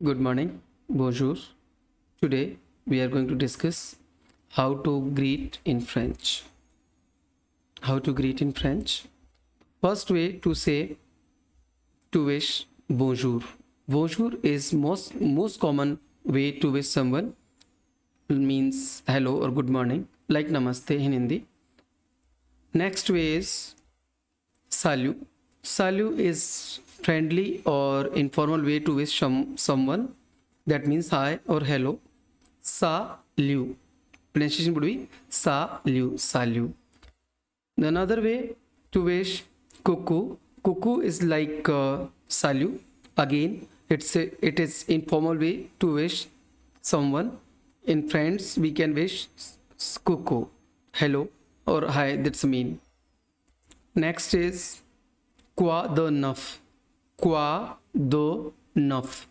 Good morning, bonjour. Today we are going to discuss how to greet in French. How to greet in French. First way to say to wish bonjour. Bonjour is most common way to wish someone means hello or good morning, like namaste in Hindi. Next way is salut. Salut is friendly or informal way to wish someone. That means hi or hello. Salut. Pronunciation would be salut. Salut. Another way to wish cuckoo. Cuckoo is like salut. Again, it is informal way to wish someone. In friends, we can wish cuckoo, hello or hi. That's mean. Next is quoi de neuf. Quoi de neuf.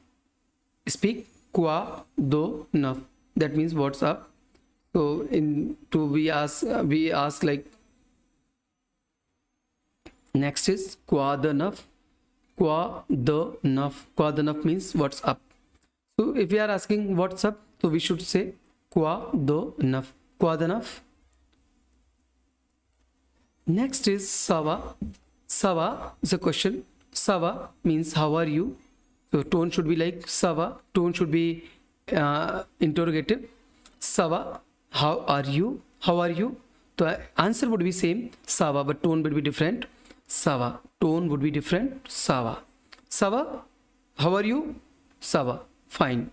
Speak quoi de neuf. That means what's up. So in to we ask like next is quoi de neuf. Quoi de neuf. Quoi de neuf means what's up. So if we are asking what's up, so we should say quoi de neuf. Quoi de neuf. Next is Sava. Sava is a question. Sava means how are you? So tone should be like Sava. Tone should be interrogative. Sava, how are you? How are you? The answer would be same. Sava, but tone would be different. Sava. Tone would be different. Sava. Sava, how are you? Sava. Fine.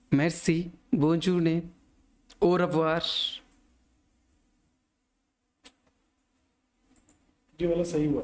Merci. Bonne journée. Au revoir. ये वाला सही हुआ।